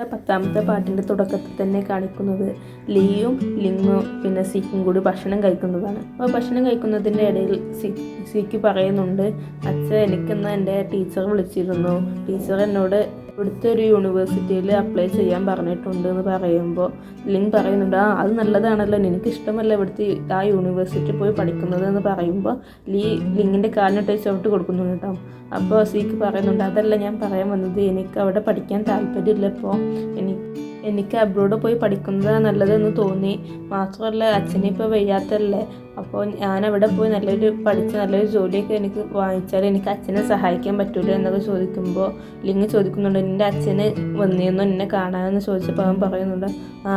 10ാമത്തെ പാട്ടിൻ്റെ തുടക്കത്തിൽ തന്നെ കാണിക്കുന്നത് ലിയും ലിങ്ങും പിന്നെ സീക്കും കൂടി ഭക്ഷണം കഴിക്കുന്നതാണ്. അപ്പോൾ ഭക്ഷണം കഴിക്കുന്നതിൻ്റെ ഇടയിൽ സീക്ക് പറയുന്നുണ്ട്, അച്ഛൻ എനിക്കെന്ന് എൻ്റെ ടീച്ചർ വിളിച്ചിരുന്നു, ടീച്ചർ എന്നോട് ഇവിടുത്തെ ഒരു യൂണിവേഴ്സിറ്റിയിൽ അപ്ലൈ ചെയ്യാൻ പറഞ്ഞിട്ടുണ്ട് എന്ന് പറയുമ്പോൾ ലിങ് പറയുന്നുണ്ട്, അത് നല്ലതാണല്ലോ, എനിക്കിഷ്ടമല്ല ഇവിടുത്തെ ആ യൂണിവേഴ്സിറ്റി പോയി പഠിക്കുന്നത് എന്ന് പറയുമ്പോൾ ലിങ്ങിൻ്റെ കാലിനിട്ട് ചവിട്ട് കൊടുക്കുന്നുണ്ട് കേട്ടോ. അപ്പോൾ സീക്ക് പറയുന്നുണ്ട്, അതല്ല ഞാൻ പറയാൻ വന്നത്, എനിക്ക് അവിടെ പഠിക്കാൻ താല്പര്യമില്ല, ഇപ്പോൾ എനിക്ക് അബ്രോഡ് പോയി പഠിക്കുന്നതാണ് നല്ലതെന്ന് തോന്നി, മാത്രമല്ല അച്ഛനിപ്പോൾ വയ്യാത്തല്ലേ, അപ്പോൾ ഞാനവിടെ പോയി പഠിച്ച് നല്ലൊരു ജോലിയൊക്കെ എനിക്ക് വാങ്ങിച്ചാൽ എനിക്ക് അച്ഛനെ സഹായിക്കാൻ പറ്റൂല എന്നൊക്കെ ചോദിക്കുമ്പോൾ ലിങ് ചോദിക്കുന്നുണ്ട്, എൻ്റെ അച്ഛന് വന്നിരുന്നു എന്നെ കാണാമെന്ന് ചോദിച്ചപ്പോൾ അവൻ പറയുന്നുണ്ട്,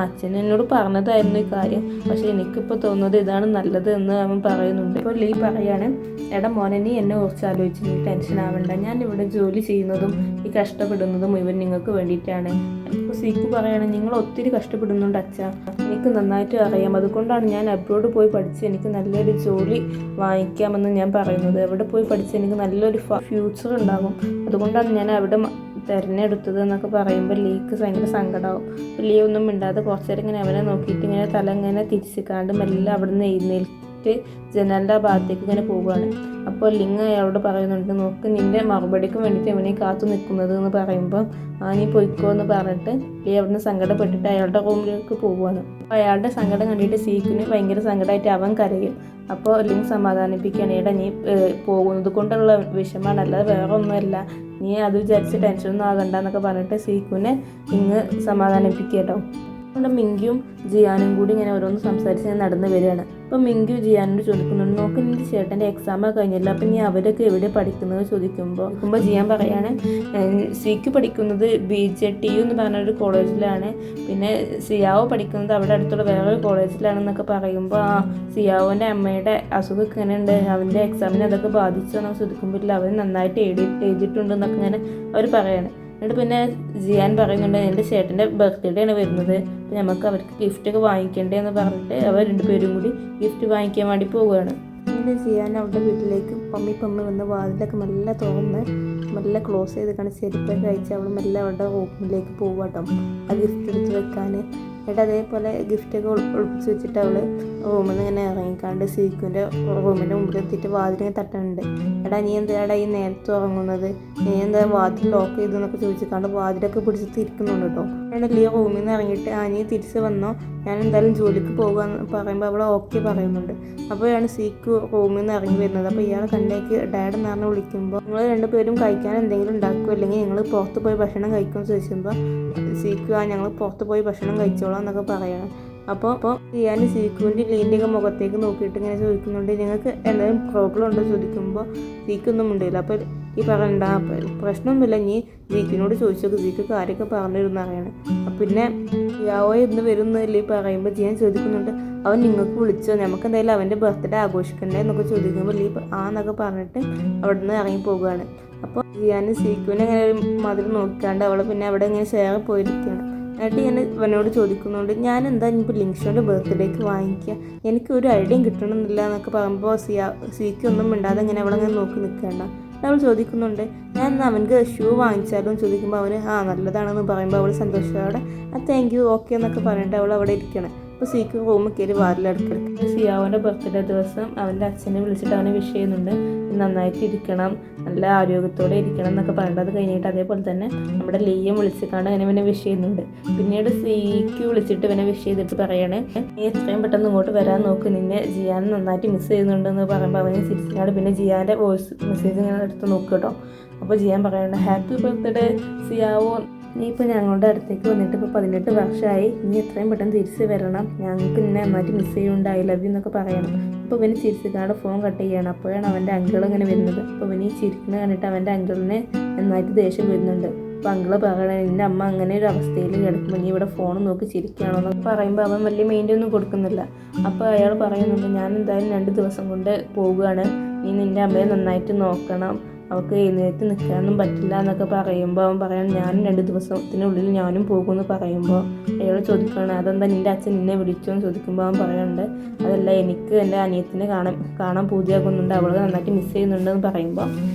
അച്ഛൻ എന്നോട് പറഞ്ഞതായിരുന്നു ഈ കാര്യം, പക്ഷേ എനിക്കിപ്പോൾ തോന്നുന്നത് ഇതാണ് നല്ലത് എന്ന് അവൻ പറയുന്നുണ്ട്. ഇപ്പോൾ ലീ പറയാണ്, എടാ മോനെ, നീ എന്നെ കുറിച്ച് ആലോചിച്ച് നീ ടെൻഷൻ ആവണ്ട, ഞാൻ ഇവിടെ ജോലി ചെയ്യുന്നതും ഈ കഷ്ടപ്പെടുന്നതും ഇവൻ നിങ്ങൾക്ക് വേണ്ടിയിട്ടാണ്. അപ്പോൾ സീക്ക് പറയാണ്, നിങ്ങൾ ഒത്തിരി കഷ്ടപ്പെടുന്നുണ്ട് അച്ഛാ, എനിക്ക് നന്നായിട്ട് അറിയാം, അതുകൊണ്ടാണ് ഞാൻ അബ്രോഡ് പോയി പഠിച്ച് എനിക്ക് നല്ലൊരു ജോലി വാങ്ങിക്കാമെന്ന് ഞാൻ പറയുന്നത്, അവിടെ പോയി പഠിച്ച് എനിക്ക് നല്ലൊരു ഫ്യൂച്ചർ ഉണ്ടാകും, അതുകൊണ്ടാണ് ഞാൻ അവിടെ തിരഞ്ഞെടുത്തത് എന്നൊക്കെ പറയുമ്പോൾ ലീക്ക് ഭയങ്കര സങ്കടമാവും. ലീ ഒന്നും മിണ്ടാതെ കുറച്ച് നേരം ഇങ്ങനെ അവനെ നോക്കിയിട്ട് ഇങ്ങനെ തല ഇങ്ങനെ തിരിച്ചിക്കാണ്ട് മെല്ലെ അവിടെ നിന്ന് എഴുന്നേൽറ്റ് ജനലിൻ്റെ ഭാഗത്തേക്ക് ഇങ്ങനെ പോവുകയാണ്. അപ്പോൾ ലിങ് അയാളോട് പറയുന്നുണ്ട്, നോക്ക് നിൻ്റെ മറുപടിക്ക് വേണ്ടിയിട്ട് ഇവനെ കാത്തു നിൽക്കുന്നത് എന്ന് പറയുമ്പോൾ നീ പൊയ്ക്കോ എന്ന് പറഞ്ഞിട്ട് ലീ അവിടുന്ന് സങ്കടപ്പെട്ടിട്ട് അയാളുടെ റൂമിലേക്ക് പോവുകയാണ്. അപ്പോൾ അയാളുടെ സങ്കടം കണ്ടിട്ട് സീക്കിന് ഭയങ്കര സങ്കടമായിട്ട് അവൻ കരയും. അപ്പോൾ ലിങ് സമാധാനിപ്പിക്കുകയാണ്, എടാ നീ പോകുന്നത് കൊണ്ടുള്ള വിഷമാണ്, അല്ലാതെ വേറെ ഒന്നുമല്ല, നീ അത് വിചാരിച്ച് ടെൻഷനൊന്നും ആകണ്ട എന്നൊക്കെ പറഞ്ഞിട്ട് സീക്കുവിനെ ലിങ് സമാധാനിപ്പിക്കുക കേട്ടോ. അതുകൊണ്ട് മിങ്കും ജിയാനും കൂടി ഇങ്ങനെ ഓരോന്ന് സംസാരിച്ച് ഞാൻ നടന്നു വരികയാണ്. അപ്പോൾ മിങ്കു ജിയാനോട് ചോദിക്കുന്നുണ്ട്, നോക്ക് നിൻ്റെ ചേട്ടൻ്റെ എക്സാമൊക്കെ കഴിഞ്ഞല്ലോ, അപ്പം നീ അവരൊക്കെ എവിടെ പഠിക്കുന്നത് ചോദിക്കുമ്പോൾ ജിയാൻ പറയാണ്, സീക്ക് പഠിക്കുന്നത് BJTU എന്ന് പറഞ്ഞൊരു കോളേജിലാണ്, പിന്നെ സിയാവോ പഠിക്കുന്നത് അവിടെ അടുത്തുള്ള വേറൊരു കോളേജിലാണെന്നൊക്കെ പറയുമ്പോൾ സിയാവോൻ്റെ അമ്മയുടെ അസുഖമൊക്കെ ഇങ്ങനെ ഉണ്ട്, അവൻ്റെ എക്സാമിന് അതൊക്കെ ബാധിച്ചോ എന്നൊക്കെ ചോദിക്കുമ്പോൾ ഇല്ല, അവർ നന്നായിട്ട് എഴുതിയിട്ടുണ്ടെന്നൊക്കെ ഇങ്ങനെ അവർ പറയാണ്. എന്നിട്ട് പിന്നെ ജിയാൻ പറയുന്നുണ്ട്, എൻ്റെ ചേട്ടൻ്റെ ബർത്ത്ഡേ ആണ് വരുന്നത്, അപ്പോൾ നമുക്ക് അവർക്ക് ഗിഫ്റ്റൊക്കെ വാങ്ങിക്കണ്ടേ എന്ന് പറഞ്ഞിട്ട് അവർ രണ്ടുപേരും കൂടി ഗിഫ്റ്റ് വാങ്ങിക്കാൻ വേണ്ടി പോവുകയാണ്. പിന്നെ ജിയാൻ അവരുടെ വീട്ടിലേക്ക് പമ്മി വന്ന് വാതിലൊക്കെ മെല്ലെ തുറന്ന് മെല്ലെ ക്ലോസ് ചെയ്ത് കണ്ട് ചെരുപ്പൊക്കെ കഴിച്ച് അവൾ മെല്ലെ അവരുടെ റൂമിലേക്ക് പോവാട്ടോ ആ ഗിഫ്റ്റ് എടുത്ത് വെക്കാൻ. എന്നിട്ട് അതേപോലെ ഗിഫ്റ്റൊക്കെ ഒളിപ്പിച്ച് വെച്ചിട്ട് അവൾ റൂമിൽ നിന്ന് ഇങ്ങനെ ഇറങ്ങിക്കാണ്ട് സീക്കുവിൻ്റെ റൂമിൻ്റെ മുമ്പിൽ എത്തിയിട്ട് വാതിലിങ്ങനെ തട്ടുന്നുണ്ട്. എടാ നീ എന്താടാ ഈ നേരത്തെ ഉറങ്ങുന്നത്, നീ എന്താ വാതിൽ ലോക്ക് ചെയ്തു എന്നൊക്കെ ചോദിച്ചിട്ടാണ്ട് വാതിലൊക്കെ പിടിച്ച് തിരിക്കുന്നുണ്ട് കേട്ടോ. എന്നിട്ട് ഈ റൂമിൽ നിന്ന് ഇറങ്ങിയിട്ട് നീ തിരിച്ച് വന്നോ, ഞാൻ എന്തായാലും ജോലിക്ക് പോകുകയെന്ന് പറയുമ്പോൾ അവൾ ഓക്കെ പറയുന്നുണ്ട്. അപ്പോഴാണ് സീക്ക് റൂമിൽ നിന്ന് ഇറങ്ങി വരുന്നത്. അപ്പോൾ ഇയാളെ കണ്ടേക്ക് ഡാഡ് എന്ന് പറഞ്ഞ് വിളിക്കുമ്പോൾ നിങ്ങൾ രണ്ടുപേരും കഴിക്കാൻ എന്തെങ്കിലും ഉണ്ടാക്കുമോ അല്ലെങ്കിൽ നിങ്ങൾ പുറത്ത് പോയി ഭക്ഷണം കഴിക്കുമെന്ന് ചോദിക്കുമ്പോൾ സീക്ക് ഞങ്ങൾ പുറത്ത് പോയി ഭക്ഷണം കഴിച്ചോളാം എന്നൊക്കെ പറയണം. അപ്പോൾ ഞാൻ സീക്കുവിൻ്റെ ലീൻ്റെയൊക്കെ മുഖത്തേക്ക് നോക്കിയിട്ട് ഇങ്ങനെ ചോദിക്കുന്നുണ്ട്, നിങ്ങൾക്ക് എന്തെങ്കിലും പ്രോബ്ലം ഉണ്ടോ ചോദിക്കുമ്പോൾ സീക്കൊന്നും ഉണ്ടില്ല. അപ്പോൾ ഈ പറയണ്ട പ്രശ്നമൊന്നുമില്ല, നീ ജീക്കിനോട് ചോദിച്ചോക്ക്, ജീക്ക് കാര്യമൊക്കെ പറഞ്ഞിരുന്ന അറിയാണ്. പിന്നെ യാവോ എന്ന് വരുന്നില്ല പറയുമ്പോൾ ജിയാൻ ചോദിക്കുന്നുണ്ട്, അവൻ നിങ്ങൾക്ക് വിളിച്ചോ, നമുക്ക് എന്തായാലും അവൻ്റെ ബർത്ത്ഡേ ആഘോഷിക്കണ്ടേ എന്നൊക്കെ ചോദിക്കുമ്പോൾ എന്നൊക്കെ പറഞ്ഞിട്ട് അവിടെ നിന്ന് ഇറങ്ങി പോവുകയാണ്. അപ്പോൾ ജിയാൻ സീക്കുവിനെ ഇങ്ങനെ ഒരു മതിൽ നോക്കാണ്ട് അവൾ പിന്നെ അവിടെ ഇങ്ങനെ ഷെയർ പോയിരിക്കുകയാണ്. എന്നിട്ട് ഞാൻ അവനോട് ചോദിക്കുന്നുണ്ട്, ഞാൻ എന്താ ഇനിയിപ്പോൾ ലിങ്ഷോൻ്റെ ബർത്ത്ഡേക്ക് വാങ്ങിക്കുക, എനിക്ക് ഒരു ഐഡിയയും കിട്ടണമെന്നില്ല എന്നൊക്കെ പറയുമ്പോൾ സീക്ക് ഒന്നും മിണ്ടാതെ ഇങ്ങനെ അവളങ്ങനെ നോക്കി നിൽക്കേണ്ട. അവൾ ചോദിക്കുന്നുണ്ട്, ഞാൻ അവനക്ക് ഷൂ വാങ്ങിച്ചാലും ചോദിക്കുമ്പോൾ അവന് നല്ലതാണെന്ന് പറയുമ്പോൾ അവൾ സന്തോഷത്തോടെ താങ്ക് യു ഓക്കെ എന്നൊക്കെ പറഞ്ഞിട്ട് അവൾ അവിടെ ഇരിക്കണം. അപ്പോൾ സീക്ക് റൂമിൽ കയറി വാതിലടക്കിടക്കും. സിയാവോൻ്റെ ബർത്ത്ഡേ ദിവസം അവൻ്റെ അച്ഛനെ വിളിച്ചിട്ട് അവനെ വിഷ് ചെയ്യുന്നുണ്ട്, നന്നായിട്ട് ഇരിക്കണം, നല്ല ആരോഗ്യത്തോടെ ഇരിക്കണം എന്നൊക്കെ പറഞ്ഞിട്ട് അത് കഴിഞ്ഞിട്ട് അതേപോലെ തന്നെ നമ്മുടെ ലീയും വിളിച്ചിട്ടാണ് ഇവനെ വിഷ് ചെയ്യുന്നുണ്ട്. പിന്നീട് സീക്ക് വിളിച്ചിട്ട് ഇവനെ വിഷ് ചെയ്തിട്ട് പറയണേ, നീ എത്രയും പെട്ടെന്ന് ഇങ്ങോട്ട് വരാൻ നോക്ക്, നിന്നെ ജിയാൻ നന്നായിട്ട് മിസ് ചെയ്യുന്നുണ്ടെന്ന് പറയുമ്പോൾ അവന് ചിരിച്ചിട്ടാണ് പിന്നെ ജിയാൻ്റെ വോയിസ് മെസ്സേജ് ഇങ്ങനെ എടുത്ത് നോക്കുക കേട്ടോ. അപ്പോൾ ജിയാൻ പറയണേ, ഹാപ്പി ബർത്ത്ഡേ സിയാവോ, നീ ഇപ്പോൾ ഞങ്ങളുടെ അടുത്തേക്ക് വന്നിട്ട് ഇപ്പോൾ 18 വർഷമായി, നീ എത്രയും പെട്ടെന്ന് തിരിച്ച് വരണം, ഞങ്ങൾക്ക് നിന്നെ നന്നായിട്ട് മിസ് ചെയ്യുന്നുണ്ട്, ഐ ലവ് യു എന്നൊക്കെ പറയണം. അപ്പോൾ ഇവന് ചിരിച്ചിട്ടാണ് ഫോൺ കട്ട് ചെയ്യുകയാണ്. അപ്പോഴാണ് അവൻ്റെ അങ്കിൾ ഇങ്ങനെ വരുന്നത്. അപ്പോൾ ഇവന് ചിരിക്കുന്നത് കണ്ടിട്ട് അവൻ്റെ അങ്കിളിനെ നന്നായിട്ട് ദേഷ്യം വരുന്നുണ്ട്. അപ്പോൾ അങ്കിള് പറയണേ, നിൻ്റെ അമ്മ അങ്ങനെ ഒരു അവസ്ഥയിൽ കിടക്കുമ്പോൾ നീ ഇവിടെ ഫോൺ നോക്കി ചിരിക്കുകയാണോ എന്നൊക്കെ പറയുമ്പോൾ അവൻ വലിയ മൈൻഡൊന്നും കൊടുക്കുന്നില്ല. അപ്പോൾ അയാൾ പറയുന്നുണ്ട്, ഞാൻ എന്തായാലും 2 ദിവസം കൊണ്ട് പോവുകയാണ്, നീ നിൻ്റെ അമ്മയെ നന്നായിട്ട് നോക്കണം, അവൾക്ക് എഴുന്നേറ്റ് നിൽക്കാനൊന്നും പറ്റില്ല എന്നൊക്കെ പറയുമ്പോൾ അവൻ പറയണം, ഞാനും 2 ദിവസത്തിനുള്ളിൽ ഞാനും പോകുമെന്ന് പറയുമ്പോൾ അയാൾ ചോദിക്കുകയാണ്, അതെന്താ നിൻ്റെ അച്ഛൻ നിന്നെ വിളിച്ചോ എന്ന് ചോദിക്കുമ്പോൾ അവൻ പറയുന്നുണ്ട്, അതല്ല എനിക്ക് എൻ്റെ അനിയത്തിനെ കാണാൻ പൂതിയാകുന്നുണ്ട്, അവൾ നന്നായിട്ട് മിസ് ചെയ്യുന്നുണ്ടെന്ന് പറയുമ്പോൾ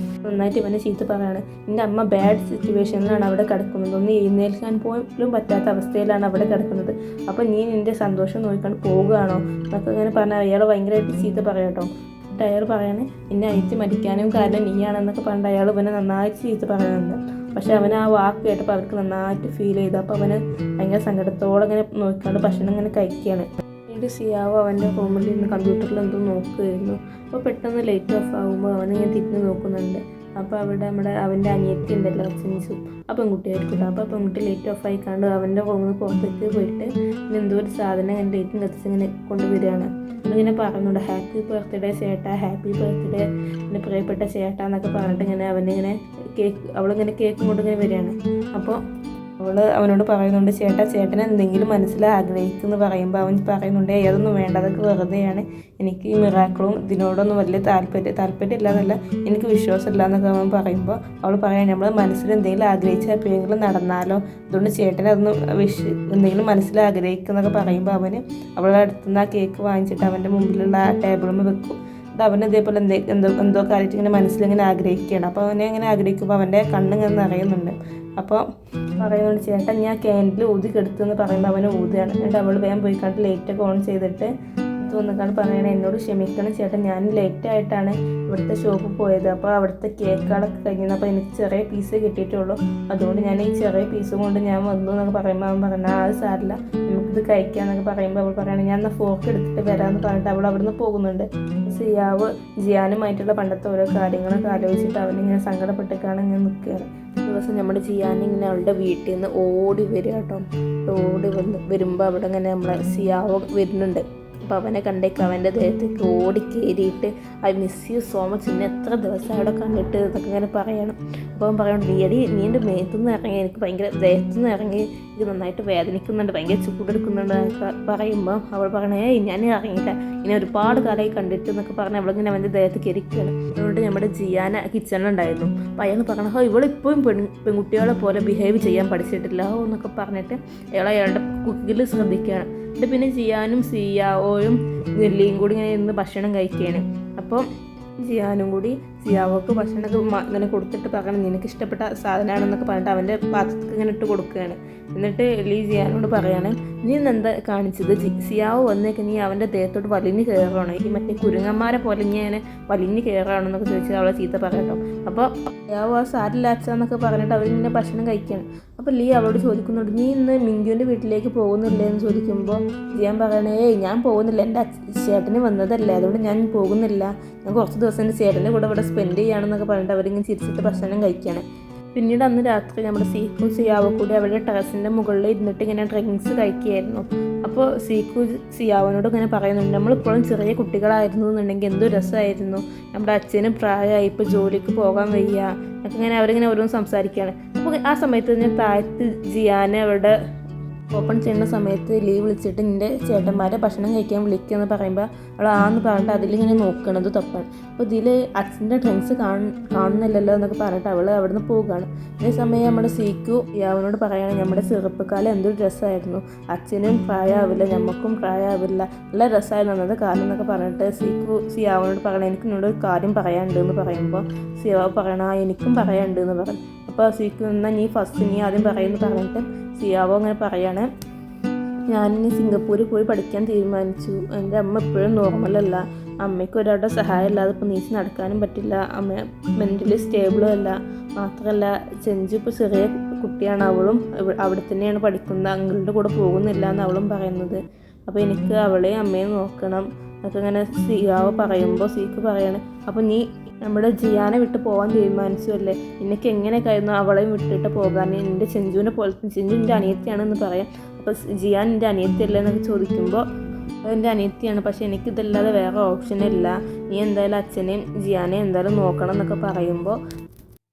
നന്നായിട്ട് ഇവനെ ചീത്ത പറയാണ്. എൻ്റെ അമ്മ ബാഡ് സിറ്റുവേഷനിലാണ് അവിടെ കിടക്കുന്നത്, ഒന്ന് എഴുന്നേൽക്കാൻ പോലും പറ്റാത്ത അവസ്ഥയിലാണ് അവിടെ കിടക്കുന്നത്. അപ്പോൾ നീ നിൻ്റെ സന്തോഷം നോക്കിക്കൊണ്ട് പോവുകയാണോ എന്നൊക്കെ ഇങ്ങനെ പറഞ്ഞാൽ അയാൾ ഭയങ്കരമായിട്ട് ചീത്ത പറയാം കേട്ടോ. എന്നിട്ട് അയാൾ പറയാണ് എന്നെ അയച്ച് മരിക്കാനും കാരണം നീയാണെന്നൊക്കെ പറഞ്ഞിട്ട് അയാൾ ഇവനെ നന്നായിട്ട് ചീത്ത പറയുന്നുണ്ട്. പക്ഷെ അവൻ ആ വാക്ക് കേട്ടപ്പോൾ അവർക്ക് നന്നായിട്ട് ഫീൽ ചെയ്തു. അപ്പോൾ അവന് ഭയങ്കര സങ്കടത്തോടെ ഇങ്ങനെ നോക്കിക്കൊണ്ട് ഭക്ഷണം ഇങ്ങനെ കഴിക്കുകയാണ്. പിന്നീട് സിയാവ് അവൻ്റെ റൂമിൽ ഇരുന്ന് കമ്പ്യൂട്ടറിൽ എന്തോ നോക്കുകയായിരുന്നു. അപ്പോൾ പെട്ടെന്ന് ലൈറ്റ് ഓഫ് ആകുമ്പോൾ അവനിങ്ങനെ തിരിഞ്ഞ് നോക്കുന്നുണ്ട്. അപ്പോൾ അവിടെ അവൻ്റെ അനിയത്തി ഉണ്ടല്ലോ, അച്ഛൻസും ആ പെൺകുട്ടിയായിരിക്കും. അപ്പോൾ ആ പെൺകുട്ടി ലൈറ്റ് ഓഫ് ആയി കണ്ട് അവൻ്റെ റൂമിൽ പുറത്തേക്ക് പോയിട്ട് പിന്നെ എന്തോ ഒരു സാധനം ഇങ്ങനെ ലൈറ്റും കത്തിച്ച് ഇങ്ങനെ കൊണ്ടുവരികയാണ്. ഇങ്ങനെ പറയുന്നുണ്ട് ഹാപ്പി ബർത്ത്ഡേ ചേട്ടാ, ഹാപ്പി ബർത്ത്ഡേ എൻ്റെ പ്രിയപ്പെട്ട ചേട്ടാ എന്നൊക്കെ പറഞ്ഞിട്ട് ഇങ്ങനെ അവളിങ്ങനെ കേക്ക് കൊണ്ട് ഇങ്ങനെ വരികയാണ്. അപ്പോൾ അവനോട് പറയുന്നുണ്ട് ചേട്ടൻ എന്തെങ്കിലും മനസ്സിൽ ആഗ്രഹിക്കുമെന്ന് പറയുമ്പോൾ അവൻ പറയുന്നുണ്ട് അതൊന്നും വേണ്ട, അതൊക്കെ വെറുതെയാണ്, എനിക്ക് ഈ മിറാക്കിളും ഇതിനോടൊന്നും വലിയ താല്പര്യം ഇല്ലാന്നല്ല, എനിക്ക് വിശ്വാസമില്ല എന്നൊക്കെ അവൻ പറയുമ്പോൾ അവൾ പറയാൻ നമ്മൾ മനസ്സിൽ എന്തെങ്കിലും ആഗ്രഹിച്ചാൽ എപ്പോഴെങ്കിലും നടന്നാലോ, അതുകൊണ്ട് ചേട്ടൻ അതൊന്നും എന്തെങ്കിലും മനസ്സിൽ ആഗ്രഹിക്കുന്നൊക്കെ പറയുമ്പോൾ അവളുടെ അടുത്തുനിന്ന് ആ കേക്ക് വാങ്ങിച്ചിട്ട് അവൻ്റെ മുമ്പിലുള്ള ആ ടേബിളിൽ വെക്കും. അത് അവൻ ഇതേപോലെ എന്തോ കാര്യമായിട്ട് ഇങ്ങനെ മനസ്സിലിങ്ങനെ ആഗ്രഹിക്കുകയാണ്. അപ്പോൾ അവനെ ഇങ്ങനെ ആഗ്രഹിക്കുമ്പോൾ അവൻ്റെ കണ്ണിങ്ങനെ നിറയുന്നുണ്ട്. അപ്പോൾ പറയുന്നുണ്ട് ചേട്ടൻ ഞാൻ ക്യാൻഡിൽ ഊതി കെടുത്തെന്ന് പറയുമ്പോൾ അവന് ഊതുകയാണ്. എന്നിട്ട് അവൾ വേഗം പോയി കണ്ട് ലൈറ്റൊക്കെ ഓൺ ചെയ്തിട്ട് വന്നിക്കാണ്ട് പറയണേ എന്നോട് ക്ഷമിക്കണം ചേട്ടൻ, ഞാൻ ലേറ്റായിട്ടാണ് ഇവിടുത്തെ ഷോപ്പിൽ പോയത്. അപ്പോൾ അവിടുത്തെ കേക്കുകളൊക്കെ കഴിഞ്ഞത്, അപ്പോൾ എനിക്ക് ചെറിയ പീസ് കിട്ടിയിട്ടുള്ളൂ, അതുകൊണ്ട് ഞാൻ ഈ ചെറിയ പീസ് കൊണ്ട് ഞാൻ വന്നു എന്നൊക്കെ പറയുമ്പോൾ അവൻ പറഞ്ഞാൽ അത് സാരില്ല, നമുക്കിത് കഴിക്കാമെന്നൊക്കെ പറയുമ്പോൾ അവൾ പറയുകയാണ് ഞാൻ എന്നാൽ ഫോർക്ക് എടുത്തിട്ട് വരാമെന്ന് പറഞ്ഞിട്ട് അവൾ അവിടെ നിന്ന് പോകുന്നുണ്ട്. സിയാവ് ജിയാനുമായിട്ടുള്ള പണ്ടത്തെ ഓരോ കാര്യങ്ങളൊക്കെ ആലോചിച്ചിട്ട് അവനിങ്ങനെ സങ്കടപ്പെട്ടിട്ടാണ് ഇങ്ങനെ നിൽക്കുകയാണ്. ദിവസം നമ്മുടെ ജിയാനിങ്ങനെ അവളുടെ വീട്ടിൽ നിന്ന് ഓടി വരിക കേട്ടോ. വരുമ്പോൾ അവിടെ ഇങ്ങനെ നമ്മളെ സിയാവ് വരുന്നുണ്ട്. അപ്പോൾ അവനെ കണ്ടേക്ക് അവൻ്റെ ദേഹത്തേക്ക് ഓടി കയറിയിട്ട് I miss you so much, ഇന്നെ എത്ര ദിവസം അവിടെ കണ്ടിട്ട് എന്നൊക്കെ ഇങ്ങനെ പറയണം. അപ്പോൾ അവൻ പറയണം നീ എൻ്റെ മേത്തുനിന്ന് ഇറങ്ങി, എനിക്ക് ഭയങ്കര ദേഹത്തുനിന്ന് ഇറങ്ങി, ഇത് നന്നായിട്ട് വേദനിക്കുന്നുണ്ട്, ഭയങ്കര ചൂടെടുക്കുന്നുണ്ട് എന്നൊക്കെ പറയുമ്പോൾ അവൾ പറയണേ ഞാൻ ഇറങ്ങിയില്ല, ഇങ്ങനെ ഒരുപാട് കാലമായി കണ്ടിട്ട് എന്നൊക്കെ പറഞ്ഞ് അവളിങ്ങനെ അവൻ്റെ ദേഹത്ത് കയറിക്കുകയാണ്. അതുകൊണ്ട് നമ്മുടെ ജിയാന കിച്ചണിലുണ്ടായിരുന്നു. അപ്പോൾ അയാൾ പറയണം ഇവളിപ്പോഴും പെൺകുട്ടികളെ പോലെ ബിഹേവ് ചെയ്യാൻ പഠിച്ചിട്ടില്ല എന്നൊക്കെ പറഞ്ഞിട്ട് അയാളുടെ കുക്കിൽ ശ്രദ്ധിക്കുകയാണ്. എന്നിട്ട് പിന്നെ ജിയാനും സിയാവോയും നെല്ലിയും കൂടി ഇങ്ങനെ ഇന്ന് ഭക്ഷണം കഴിക്കുകയാണ്. അപ്പം ജിയാനും കൂടി സിയാവോക്ക് ഭക്ഷണമൊക്കെ ഇങ്ങനെ കൊടുത്തിട്ട് പറയണം നിനക്ക് ഇഷ്ടപ്പെട്ട സാധനമാണെന്നൊക്കെ പറഞ്ഞിട്ട് അവൻ്റെ പാത്രത്തിൽ ഇങ്ങനെ ഇട്ട് കൊടുക്കുകയാണ്. എന്നിട്ട് എല്ലി ജിയാനോട് പറയാണ് നീ എന്താ കാണിച്ചത്, സിയാവോ വന്നേക്ക് നീ അവൻ്റെ ദേഹത്തോട്ട് വലിഞ്ഞ് കയറുകയാണോ, ഈ മറ്റേ കുരുങ്ങന്മാരെ പോലെ ഞാൻ വലിഞ്ഞ് കയറുകയാണോ എന്നൊക്കെ ചോദിച്ചാൽ അവളെ ചീത്ത പറയട്ടോ. അപ്പോൾ സിയാവോ ആ സാരില്ല അച്ഛന്നൊക്കെ പറഞ്ഞിട്ട് അവരിങ്ങനെ ഭക്ഷണം കഴിക്കുകയാണ്. അപ്പോൾ ലീ അവളോട് ചോദിക്കുന്നുണ്ട് നീ ഇന്ന് മിങ്കുവിൻ്റെ വീട്ടിലേക്ക് പോകുന്നില്ലേ എന്ന് ചോദിക്കുമ്പോൾ ജിയാൻ പറയണേ ഞാൻ പോകുന്നില്ല, എൻ്റെ ചേട്ടന് വന്നതല്ലേ, അതുകൊണ്ട് ഞാൻ പോകുന്നില്ല, ഞാൻ കുറച്ച് ദിവസം എൻ്റെ ചേട്ടൻ്റെ കൂടെ ഇവിടെ സ്പെൻഡ് ചെയ്യുകയാണെന്നൊക്കെ പറഞ്ഞിട്ട് അവരിങ്ങനെ ചിരിച്ചിട്ട് ഭക്ഷണം കഴിക്കുകയാണ്. പിന്നീട് അന്ന് രാത്രി നമ്മുടെ സീക്കു സിയാവോ കൂടി അവരുടെ ടെറസിൻ്റെ മുകളിൽ ഇരുന്നിട്ട് ഇങ്ങനെ ഡ്രിങ്ക്സ് കഴിക്കുകയായിരുന്നു. അപ്പോൾ സീക്കു സിയാവോനോട് ഇങ്ങനെ പറയുന്നുണ്ട് നമ്മളിപ്പോഴും ചെറിയ കുട്ടികളായിരുന്നു എന്നുണ്ടെങ്കിൽ എന്തോ രസമായിരുന്നു, നമ്മുടെ അച്ഛനും പ്രായമായി ഇപ്പോൾ ജോലിക്ക് പോകാൻ വയ്യ എന്നൊക്കെ ഇങ്ങനെ അവരിങ്ങനെ ഓരോന്ന് സംസാരിക്കുകയാണ്. അപ്പോൾ ആ സമയത്ത് ഞാൻ താഴത്ത് ജിയാനെ അവരുടെ ഓപ്പൺ ചെയ്യുന്ന സമയത്ത് ലീവ് വിളിച്ചിട്ട് നിൻ്റെ ചേട്ടന്മാരെ ഭക്ഷണം കഴിക്കാൻ വിളിക്കുക എന്ന് പറയുമ്പോൾ അവൾ ആന്ന് പറഞ്ഞിട്ട് അതിലിങ്ങനെ നോക്കണത് തപ്പാണ്. അപ്പോൾ ഇതിൽ അച്ഛൻ്റെ ഡ്രിങ്ക്സ് കാണുന്നില്ലല്ലോ എന്നൊക്കെ പറഞ്ഞിട്ട് അവൾ അവിടെ നിന്ന് പോവുകയാണ്. അതേ സമയം നമ്മുടെ സീക്കു യാവനോട് പറയുകയാണ് നമ്മുടെ ചെറുപ്പക്കാലം എന്തൊരു രസമായിരുന്നു, അച്ഛനും പ്രായമാവില്ല നമുക്കും പ്രായമാവില്ല, നല്ല രസമായിരുന്നു അന്നത്തെ കാലം എന്നൊക്കെ പറഞ്ഞിട്ട് സീക്കു സിയാവനോട് പറയണം എനിക്ക് എന്നോട് ഒരു കാര്യം പറയാനുണ്ട് എന്ന് പറയുമ്പോൾ സിയാവ് പറയണം എനിക്കും പറയാനുണ്ട് എന്ന് പറയും. അപ്പോൾ സീക്കു എന്നാൽ നീ ആദ്യം പറയുമെന്ന് പറഞ്ഞിട്ട് സിയാവോ അങ്ങനെ പറയാണ് ഞാനിനി സിംഗപ്പൂരിൽ പോയി പഠിക്കാൻ തീരുമാനിച്ചു, എൻ്റെ അമ്മ എപ്പോഴും നോർമലല്ല, അമ്മയ്ക്ക് ഒരാളുടെ സഹായം ഇല്ലാതെ ഇപ്പോൾ നീച്ച് നടക്കാനും പറ്റില്ല, അമ്മ മെൻ്റലി സ്റ്റേബിളും അല്ല, മാത്രമല്ല ചെഞ്ചു ഇപ്പോൾ ചെറിയ കുട്ടിയാണ്, അവളും അവിടെ തന്നെയാണ് പഠിക്കുന്നത്, അങ്കിളുടെ കൂടെ പോകുന്നില്ല എന്ന് അവളും പറയുന്നത്, അപ്പോൾ എനിക്ക് അവളെയും അമ്മയും നോക്കണം എന്നൊക്കെ ഇങ്ങനെ സിയാവ് പറയുമ്പോൾ സീക്ക് പറയാണ് അപ്പോൾ നീ നമ്മുടെ ജിയാനെ വിട്ട് പോകാൻ തീരുമാനിച്ചു അല്ലേ, എനിക്ക് എങ്ങനെയൊക്കെയായിരുന്നു അവളെയും വിട്ടിട്ട് പോകാൻ, എൻ്റെ ചെഞ്ചുവിനെ പോലെ ചെഞ്ചു എൻ്റെ അനിയത്തിയാണെന്ന് പറയാം, അപ്പോൾ ജിയാൻ എൻ്റെ അനിയത്തിയല്ലേ എന്നൊക്കെ ചോദിക്കുമ്പോൾ എൻ്റെ അനിയത്തിയാണ്, പക്ഷേ എനിക്കിതല്ലാതെ വേറെ ഓപ്ഷനില്ല, നീ എന്തായാലും അച്ഛനെയും ജിയാനെയും എന്തായാലും നോക്കണം എന്നൊക്കെ പറയുമ്പോൾ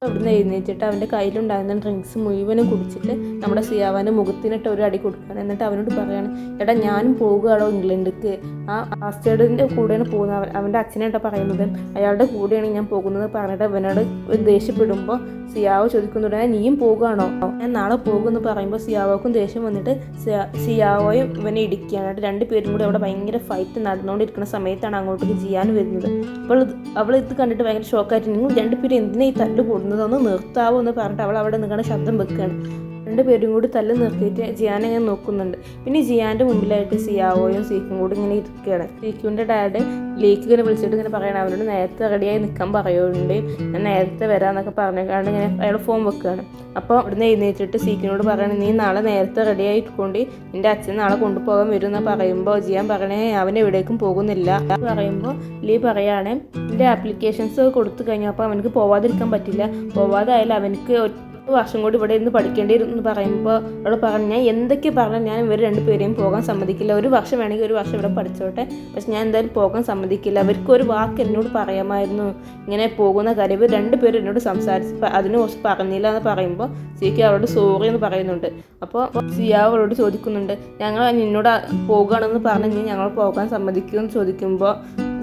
അവിടുന്ന് എഴുന്നേറ്റിട്ട് അവൻ്റെ കയ്യിലുണ്ടായിരുന്ന ഡ്രിങ്ക്സ് മുഴുവനും കുടിച്ചിട്ട് നമ്മുടെ സിയാവാൻ്റെ മുഖത്തിനിട്ട് ഒരു അടി കൊടുക്കുകയാണ്. എന്നിട്ട് അവനോട് പറയാണ്, എടാ ഞാനും പോകുകയാണോ ഇംഗ്ലണ്ടിലേക്ക്, ആ ആസ്റ്റേഡിൻ്റെ കൂടെയാണ് പോകുന്നത്, അവൻ്റെ അച്ഛനായിട്ടാണ് പറയുന്നത്, അയാളുടെ കൂടെയാണ് ഞാൻ പോകുന്നത് പറഞ്ഞിട്ട് അവനോട് ദേഷ്യപ്പെടുമ്പോൾ സിയാവോ ചോദിക്കുന്നുണ്ട്, നീയും പോകുകയാണോ, ഞാൻ നാളെ പോകുമെന്ന് പറയുമ്പോൾ സിയാവോക്കും ദേഷ്യം വന്നിട്ട് സിയാവോയും ഇവനെ ഇടിക്കുകയാണ്. രണ്ടുപേരും കൂടി അവിടെ ഭയങ്കര ഫൈറ്റ് നടന്നുകൊണ്ടിരിക്കുന്ന സമയത്താണ് അങ്ങോട്ടേക്ക് ജിയാൻ വരുന്നത്. അപ്പോൾ അവൾ ഇത് കണ്ടിട്ട് ഭയങ്കര ഷോക്കായിട്ട്, നിങ്ങൾ രണ്ടുപേരും എന്തിനാ ഈ തല്ല് കൂടുന്നത്, ഒന്ന് നിർത്താവോ എന്ന് പറഞ്ഞിട്ട് അവൾ അവിടെ നിൽക്കുന്ന ശബ്ദം വെക്കുകയാണ്. രണ്ടുപേരും കൂടി തല്ല് നിർത്തിയിട്ട് ജിയാനെ ഇങ്ങനെ നോക്കുന്നുണ്ട്. പിന്നെ ജിയാൻ്റെ മുമ്പിലായിട്ട് സിയാവോയും സീക്കും കൂടി ഇങ്ങനെ ഇരിക്കുകയാണ്. സീക്കുവിൻ്റെ ഡാഡ് ലേക്ക് ഇങ്ങനെ വിളിച്ചിട്ട് ഇങ്ങനെ പറയണം, അവരോട് നേരത്തെ റെഡിയായി നിൽക്കാൻ പറയുന്നുണ്ട്, ഞാൻ നേരത്തെ വരാമെന്നൊക്കെ പറഞ്ഞിട്ടാണ് ഇങ്ങനെ അയാൾ ഫോൺ വെക്കുകയാണ്. അപ്പോൾ അവിടുന്ന് എഴുന്നേറ്റിട്ട് സീക്കിനോട് പറയണം, നീ നാളെ നേരത്തെ റെഡിയായിക്കൊണ്ട് നിൻ്റെ അച്ഛൻ നാളെ കൊണ്ടുപോകാൻ വരും എന്ന് പറയുമ്പോൾ ജിയാൻ പറയണേ അവൻ എവിടേക്കും പോകുന്നില്ല പറയുമ്പോൾ ലീ പറയാണ്, എൻ്റെ ആപ്ലിക്കേഷൻസ് കൊടുത്തു കഴിഞ്ഞപ്പോൾ അവനക്ക് പോവാതിരിക്കാൻ പറ്റില്ല, പോവാതായാലും അവനക്ക് വർഷം കൂടി ഇവിടെ ഇരുന്ന് പഠിക്കേണ്ടി എന്ന് പറയുമ്പോൾ അവൾ പറഞ്ഞു, ഞാൻ എന്തൊക്കെ പറഞ്ഞാൽ ഞാൻ ഇവർ രണ്ടുപേരെയും പോകാൻ സമ്മതിക്കില്ല, ഒരു വർഷം വേണമെങ്കിൽ ഒരു വർഷം ഇവിടെ പഠിച്ചോട്ടെ, പക്ഷെ ഞാൻ എന്തായാലും പോകാൻ സമ്മതിക്കില്ല, അവർക്ക് ഒരു വാക്ക് എന്നോട് പറയാമായിരുന്നു ഇങ്ങനെ പോകുന്ന കാര്യം, ഇവർ രണ്ടുപേരും എന്നോട് സംസാരിച്ച് അതിന് കുറച്ച് പറഞ്ഞില്ല എന്ന് പറയുമ്പോൾ സിക്ക് അവളോട് സോറി എന്ന് പറയുന്നുണ്ട്. അപ്പോൾ സിയാവ് അവളോട് ചോദിക്കുന്നുണ്ട്, ഞങ്ങൾ നിന്നോട് പോകുകയാണെന്ന് പറഞ്ഞ് ഞങ്ങൾ പോകാൻ സമ്മതിക്കുമെന്ന് ചോദിക്കുമ്പോൾ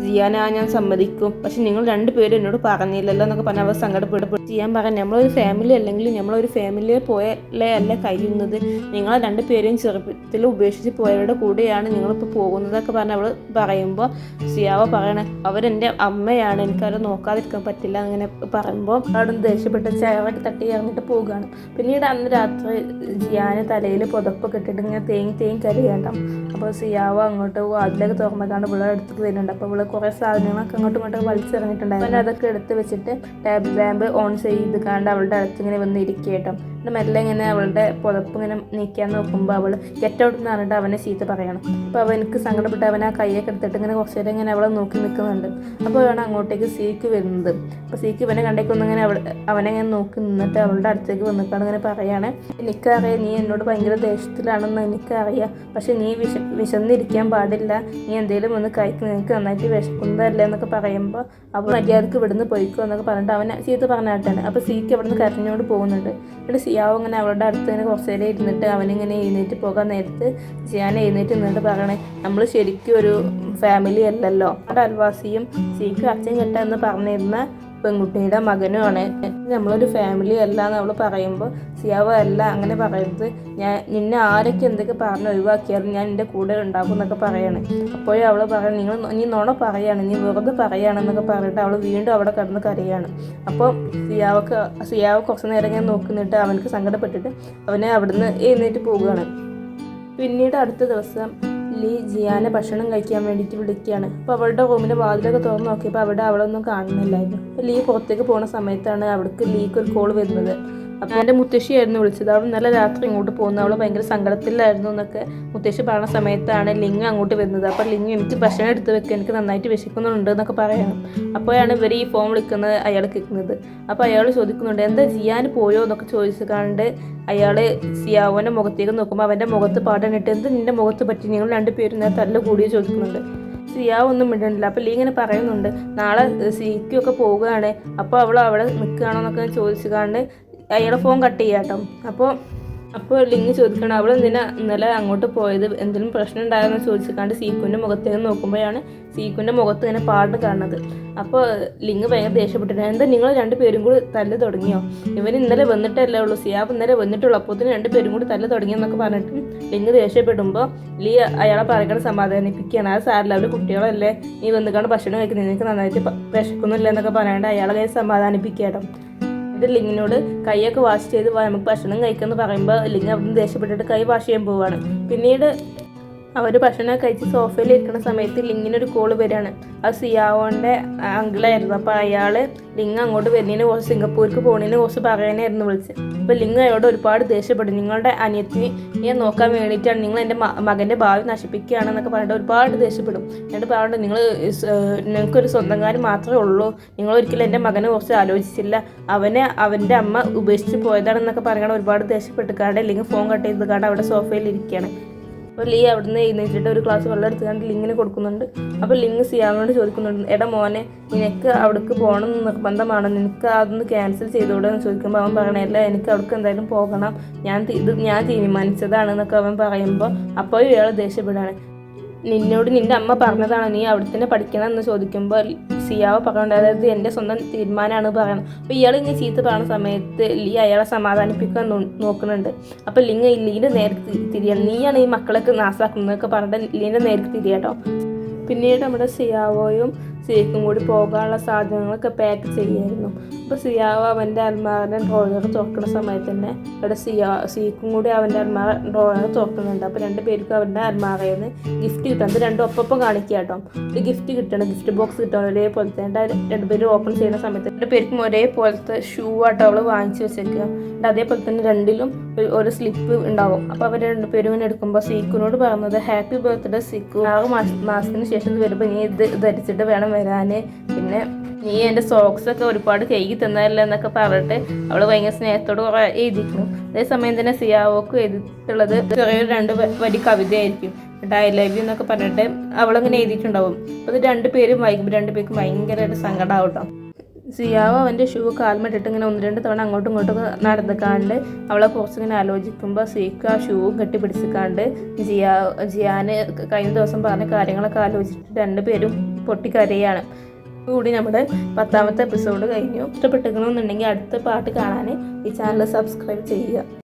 ജിയാന ഞാൻ സമ്മതിക്കും, പക്ഷെ നിങ്ങൾ രണ്ടുപേരും എന്നോട് പറഞ്ഞില്ലല്ലോ എന്നൊക്കെ പറഞ്ഞാൽ അവർ സങ്കടപ്പെടും. ജിയാൻ പറഞ്ഞു, നമ്മളൊരു ഫാമിലി അല്ലെങ്കിൽ നമ്മളൊരു ഫാമിലിയെ പോയല്ലേ അല്ല കഴിയുന്നത്, നിങ്ങളെ രണ്ടുപേരെയും ചെറുപ്പത്തിൽ ഉപേക്ഷിച്ച് പോയവരുടെ കൂടെയാണ് നിങ്ങളിപ്പോൾ പോകുന്നതൊക്കെ പറഞ്ഞ് അവൾ പറയുമ്പോൾ സിയാവ പറയണേ, അവരെൻ്റെ അമ്മയാണ്, എനിക്കവരെ നോക്കാതിരിക്കാൻ പറ്റില്ല അങ്ങനെ പറയുമ്പോൾ അവിടെ ദേഷ്യപ്പെട്ട് ചായവാട്ടി തട്ടി ഇറങ്ങിയിട്ട് പോവുകയാണ്. പിന്നീട് അന്ന് രാത്രി ജിയാന് തലയിൽ പുതപ്പൊക്കെ ഇട്ടിട്ട് ഇങ്ങനെ തേങ്ങി കരയുണ്ടാവും. അപ്പോൾ സിയാവ അങ്ങോട്ട് അതിലേക്ക് തുറന്നക്കാണ്ട് ഇവിടെ അടുത്തേക്ക് വരുന്നുണ്ട്. അപ്പോൾ ഇവിടെ കുറേ സാധനങ്ങളൊക്കെ അങ്ങോട്ടും ഇങ്ങോട്ടും വലിച്ചെറിഞ്ഞിട്ടുണ്ടായിരുന്നു. പിന്നെ അതൊക്കെ എടുത്ത് വെച്ചിട്ട് ടേബിൾ ലാമ്പ് ഓൺ ചെയ്ത് കാണ്ട് അവളുടെ അടുത്ത് ഇങ്ങനെ വന്ന് ഇരിക്കുക കേട്ടോ. പിന്നെ മെല്ലെ ഇങ്ങനെ അവളുടെ പുതപ്പ് ഇങ്ങനെ നീക്കാൻ നോക്കുമ്പോൾ അവൾ ഗെറ്റ് ഔട്ട് എന്ന് പറഞ്ഞിട്ട് അവനെ ചീത്ത പറയണം. അപ്പോൾ അവനക്ക് സങ്കടപ്പെട്ട് അവൻ ആ കൈയൊക്കെ എടുത്തിട്ട് ഇങ്ങനെ കുറച്ച് നേരം ഇങ്ങനെ അവളെ നോക്കി നിൽക്കുന്നുണ്ട്. അപ്പോൾ അവൻ അങ്ങോട്ടേക്ക് സീക്ക് വരുന്നത്. അപ്പോൾ സീക്ക് ഇവനെ കണ്ടേക്കൊന്നിങ്ങനെ അവനെ ഇങ്ങനെ നോക്കി നിന്നിട്ട് അവളുടെ അടുത്തേക്ക് വന്നിട്ടാണ് ഇങ്ങനെ പറയാണ്, എനിക്കറിയാം നീ എന്നോട് ഭയങ്കര ദേഷ്യത്തിലാണെന്ന് എനിക്കറിയാം, പക്ഷെ നീ വിശന്നിരിക്കാൻ പാടില്ല, നീ എന്തെങ്കിലും ഒന്ന് കഴിക്കും, നിനക്ക് നന്നായിട്ട് വിശക്കുന്നതല്ലേ എന്നൊക്കെ പറയുമ്പോൾ അവൾ മര്യാദക്ക് ഇവിടുന്ന് പോയിക്കോ എന്നൊക്കെ പറഞ്ഞിട്ട് അവനെ ചീത്ത പറഞ്ഞാട്ടാണ്. അപ്പോൾ സീക്ക് ഇവിടുന്ന് കരഞ്ഞുകൊണ്ട് പോകുന്നുണ്ട്. എന്നിട്ട് സിയാവ് ഇങ്ങനെ അവളുടെ അടുത്ത് ഇങ്ങനെ കുറച്ച് നേരം ഇരുന്നിട്ട് അവനിങ്ങനെ എഴുന്നേറ്റ് പോകാൻ നേരത്ത് ജിയാൻ എഴുന്നേറ്റ് നിന്നിട്ട് പറയണേ, നമ്മൾ ശരിക്കും ഒരു ഫാമിലി അല്ലല്ലോ, അവിടെ അൽവാസിയും സീക്ക് അച്ഛൻ കെട്ട എന്ന് പറഞ്ഞിരുന്ന പെൺകുട്ടിയുടെ മകനുമാണ്, നമ്മളൊരു ഫാമിലി അല്ല എന്ന് അവൾ പറയുമ്പോൾ സിയാവ് അല്ല അങ്ങനെ പറയരുത്, നിന്നെ ആരൊക്കെ എന്തൊക്കെ പറഞ്ഞ് ഒഴിവാക്കിയാലും ഞാൻ എൻ്റെ കൂടെ ഉണ്ടാക്കും എന്നൊക്കെ പറയാണ്. അപ്പോഴും അവൾ പറയണം, നീ നുണ പറയാണ്, നീ വെറുതെ പറയാണെന്നൊക്കെ പറഞ്ഞിട്ട് അവൾ വീണ്ടും അവിടെ കിടന്ന് കരയാണ്. അപ്പോൾ സിയാവ് കുറച്ച് നേരം ഇങ്ങനെ നോക്കുന്നിട്ട് അവനക്ക് സങ്കടപ്പെട്ടിട്ട് അവനെ അവിടുന്ന് എഴുന്നേറ്റ് പോവുകയാണ്. പിന്നീട് അടുത്ത ദിവസം ലീ ജിയാനെ ഭക്ഷണം കഴിക്കാൻ വേണ്ടിയിട്ട് വിളിക്കുകയാണ്. അപ്പോൾ അവളുടെ റൂമിൻ്റെ വാതിലൊക്കെ തുറന്ന് നോക്കിയപ്പോൾ അവിടെ അവളൊന്നും കാണുന്നില്ലായിരുന്നു. അപ്പോൾ ലീ പുറത്തേക്ക് പോകുന്ന സമയത്താണ് അവിടേക്ക് ലീക്ക് ഒരു കോൾ വരുന്നത്. അപ്പോൾ എൻ്റെ മുത്തശ്ശിയായിരുന്നു വിളിച്ചത്. അവൾ ഇന്നലെ രാത്രി ഇങ്ങോട്ട് പോകുന്നു, അവൾ ഭയങ്കര സങ്കടത്തിലായിരുന്നു എന്നൊക്കെ മുത്തശ്ശി പറഞ്ഞ സമയത്താണ് ലിങ് അങ്ങോട്ട് വരുന്നത്. അപ്പോൾ ലിങ് എനിക്ക് ഭക്ഷണം എടുത്ത് വെക്കുക, എനിക്ക് നന്നായിട്ട് വിശക്കുന്നുണ്ട് എന്നൊക്കെ പറയണം. അപ്പോഴാണ് ഇവർ ഈ ഫോൺ വിളിക്കുന്നത് അയാൾ കേൾക്കുന്നത്. അപ്പോൾ അയാൾ ചോദിക്കുന്നുണ്ട്, എന്താ ജിയാൻ പോയോ എന്നൊക്കെ ചോദിച്ചു കണ്ട് അയാൾ സിയാവോൻ്റെ മുഖത്തേക്ക് നോക്കുമ്പോൾ അവൻ്റെ മുഖത്ത് പാടാനിട്ട്, എന്ത് നിൻ്റെ മുഖത്ത് പറ്റി, നിങ്ങൾ രണ്ടുപേരും നേരെ തല്ല കൂടിയോ ചോദിക്കുന്നുണ്ട്. സിയാവ് ഒന്നും മിണ്ടുന്നില്ല. അപ്പോൾ ലീ ഇങ്ങനെ പറയുന്നുണ്ട്, നാളെ സീക്കൊക്കെ പോവുകയാണ്, അപ്പോൾ അവൾ അവിടെ നിൽക്കുകയാണോ എന്നൊക്കെ ചോദിച്ചു കണ്ട് അയാളെ ഫോൺ കട്ട് ചെയ്യാട്ടോ. അപ്പോൾ ലിങ് ചോദിക്കണം, അവൾ എന്തിനാ ഇന്നലെ അങ്ങോട്ട് പോയത്, എന്തെങ്കിലും പ്രശ്നം ഉണ്ടായെന്ന് ചോദിച്ചിക്കാണ്ട് സീക്കുവിൻ്റെ മുഖത്തേക്ക് നോക്കുമ്പോഴാണ് സീക്കുവിൻ്റെ മുഖത്ത് ഇങ്ങനെ പാട് കാണുന്നത്. അപ്പോൾ ലിങ് ഭയങ്കര ദേഷ്യപ്പെട്ടിട്ട്, എന്താ നിങ്ങൾ രണ്ടുപേരും കൂടി തല്ല് തുടങ്ങിയോ, ഇവൻ ഇന്നലെ വന്നിട്ടല്ലേ ഉള്ളൂ, സിയാബ് ഇന്നലെ വന്നിട്ടുള്ളൂ, അപ്പോൾ രണ്ടുപേരും കൂടി തല്ല് തുടങ്ങിയെന്നൊക്കെ പറഞ്ഞിട്ട് ലിങ് ദേഷ്യപ്പെടുമ്പോൾ ലീ അയാളെ പറയണ സമാധാനിപ്പിക്കുകയാണ്. അത് സാരില്ല, അവർ കുട്ടികളല്ലേ, നീ വന്നിക്കാണ്ട് ഭക്ഷണം കഴിക്കുന്നത്, നിനക്ക് നന്നായിട്ട് വിശക്കുന്നില്ല എന്നൊക്കെ പറയാണ്ട് അയാളെ സമാധാനിപ്പിക്കാട്ടോ. എന്നിട്ട് ലിങ്ങിനോട് കൈയൊക്കെ വാഷ് ചെയ്ത് നമുക്ക് ഭക്ഷണം കഴിക്കുമെന്ന് പറയുമ്പോൾ ലിങ് അവിടുന്ന് ദേഷ്യപ്പെട്ടിട്ട് കൈ വാഷ് ചെയ്യാൻ പോവുകയാണ്. പിന്നീട് അവർ ഭക്ഷണം കഴിച്ച് സോഫയിൽ ഇരിക്കുന്ന സമയത്ത് ലിങ്ങിനൊരു കോള് വരികയാണ്. അത് സിയാവോൻ്റെ അങ്കിളായിരുന്നു. അപ്പോൾ അയാൾ ലിങ് അങ്ങോട്ട് വരുന്നതിന് കുറച്ച് സിംഗപ്പൂർക്ക് പോകുന്നതിന് കുറച്ച് പറയാനായിരുന്നു വിളിച്ചത്. അപ്പോൾ ലിങ് അയാളോട് ഒരുപാട് ദേഷ്യപ്പെടും, നിങ്ങളുടെ അനിയത്തിനെ നോക്കാൻ വേണ്ടിയിട്ടാണ്, നിങ്ങൾ എൻ്റെ മകൻ്റെ ഭാവി നശിപ്പിക്കുകയാണെന്നൊക്കെ പറഞ്ഞിട്ട് ഒരുപാട് ദേഷ്യപ്പെടും. എന്നിട്ട് പറഞ്ഞിട്ട് നിങ്ങൾക്കൊരു സ്വന്തം കാര്യം മാത്രമേ ഉള്ളൂ, നിങ്ങളൊരിക്കലും എൻ്റെ മകനെ കുറച്ച് ആലോചിച്ചില്ല, അവൻ്റെ അമ്മ ഉപേക്ഷിച്ച് പോയതാണെന്നൊക്കെ പറയണം ഒരുപാട് ദേഷ്യപ്പെട്ട് കാണ്ട് ലിങ് ഫോൺ കട്ട് ചെയ്ത് കാണ്ട് അവിടെ സോഫയിൽ ഇരിക്കുകയാണ്. അപ്പോൾ ലീ അവിടെ നിന്ന് എഴുന്നേറ്റിട്ട് ഒരു ഗ്ലാസ് വെള്ളം എടുത്തുകൊണ്ട് ലിങ്ങിന് കൊടുക്കുന്നുണ്ട്. അപ്പോൾ ലിങ് സിയാവിനോട് ചോദിക്കുന്നുണ്ട്, എടാ മോനെ, നിനക്ക് അവിടേക്ക് പോകണം എന്ന് നിർബന്ധമാണ്, നിനക്ക് അതൊന്ന് ക്യാൻസൽ ചെയ്തുകൂടെ എന്ന് ചോദിക്കുമ്പോൾ അവൻ പറയണല്ല, എനിക്ക് അവിടേക്ക് എന്തായാലും പോകണം, ഞാൻ തീരുമാനിച്ചതാണ് എന്നൊക്കെ അവൻ പറയുമ്പോൾ അപ്പോഴും ഇയാൾ ദേഷ്യപ്പെടാണ്. നിന്നോട് നിൻ്റെ അമ്മ പറഞ്ഞതാണ് നീ അവിടെ തന്നെ പഠിക്കണം എന്ന് ചോദിക്കുമ്പോൾ സിയാവ് പറയണ്ട, അതായത് എൻ്റെ സ്വന്തം തീരുമാനമാണ് പറയണം. അപ്പോൾ ഇയാൾ ഇങ്ങനെ ചീത്ത പറയുന്ന സമയത്ത് ലീ അയാളെ സമാധാനിപ്പിക്കാൻ നോക്കുന്നുണ്ട്. അപ്പോൾ ലീൻ്റെ നേർക്ക് തിരിയണം, നീയാണ് ഈ മക്കളൊക്കെ നാസാക്കുന്നതൊക്കെ പറഞ്ഞിട്ട് ലീൻ്റെ നേർക്ക് തിരിയാട്ടോ. പിന്നീട് നമ്മുടെ സിയാവോയും സീക്കും കൂടി പോകാനുള്ള സാധനങ്ങളൊക്കെ പാക്ക് ചെയ്യായിരുന്നു. അപ്പോൾ സിയാവോ അവൻ്റെ അൽമാറിൻ്റെ ഡ്രോയർ തുറക്കുന്ന സമയത്ത് തന്നെ ഇവിടെ സീക്കും കൂടി അവൻ്റെ ഡ്രോയർ തുറക്കുന്നുണ്ട്. അപ്പോൾ 2 പേർക്കും അവൻ്റെ അൽമാറയിൽ നിന്ന് ഗിഫ്റ്റ് കിട്ടും. അത് രണ്ടും ഒപ്പം കാണിക്കുക കേട്ടോ. ഒരു ഗിഫ്റ്റ് കിട്ടണം, ഗിഫ്റ്റ് ബോക്സ് കിട്ടണം ഒരേപോലത്തെ. 2 പേരും ഓപ്പൺ ചെയ്യുന്ന സമയത്ത് 2 പേർക്കും ഒരേപോലത്തെ ഷൂ ആട്ടോ അവൾ വാങ്ങിച്ച് വെച്ചേക്കുക. അതേപോലെ തന്നെ 2ലും ഒരു സ്ലിപ്പ് ഉണ്ടാവും. അപ്പോൾ അവർ 2 പേരും ഇങ്ങനെ എടുക്കുമ്പോൾ സീക്കിനോട് പറയുന്നത്, ഹാപ്പി ബർത്ത്ഡേ സീക്കു, 6 മാസത്തിന് ശേഷം വരുമ്പോൾ നീ ഇത് ധരിച്ചിട്ട് വേണം വരാൻ, പിന്നെ നീ എൻ്റെ സോക്സൊക്കെ ഒരുപാട് കഴുകി തന്നതല്ലേ എന്നൊക്കെ പറഞ്ഞിട്ട് അവൾ ഭയങ്കര സ്നേഹത്തോട് കുറേ എഴുതിയിരുന്നു. അതേസമയം തന്നെ സിയാവോക്ക് എഴുതിയിട്ടുള്ളത് ചെറിയൊരു 2 വരി കവിതയായിരിക്കും, ഐ ലവ് യു എന്നൊക്കെ പറഞ്ഞിട്ട് അവളങ്ങനെ എഴുതിയിട്ടുണ്ടാവും. അപ്പോൾ ഇത് 2 പേരും വായിക്കുമ്പോൾ 2 പേർക്കും ഭയങ്കരമായിട്ട് സങ്കടമാവട്ടോ. സിയാവോ അവൻ്റെ ഷൂ കാൽമിട്ടിട്ട് ഇങ്ങനെ 1-2 തവണ അങ്ങോട്ടും ഇങ്ങോട്ടും നടന്നിക്കാണ്ട് അവളെ കുറച്ചിങ്ങനെ ആലോചിക്കുമ്പോൾ സീക്ക് ആ ഷൂ കെട്ടിപ്പിടിച്ചിക്കാണ്ട് ജിയാന് കഴിഞ്ഞ ദിവസം പറഞ്ഞ കാര്യങ്ങളൊക്കെ ആലോചിച്ചിട്ട് 2 പേരും പൊട്ടിക്കരയാണ്. കൂടി നമ്മുടെ 10ാമത്തെ എപ്പിസോഡ് കഴിഞ്ഞു. ഇഷ്ടപ്പെട്ടിരിക്കണമെന്നുണ്ടെങ്കിൽ അടുത്ത പാട്ട് കാണാൻ ഈ ചാനൽ സബ്സ്ക്രൈബ് ചെയ്യുക.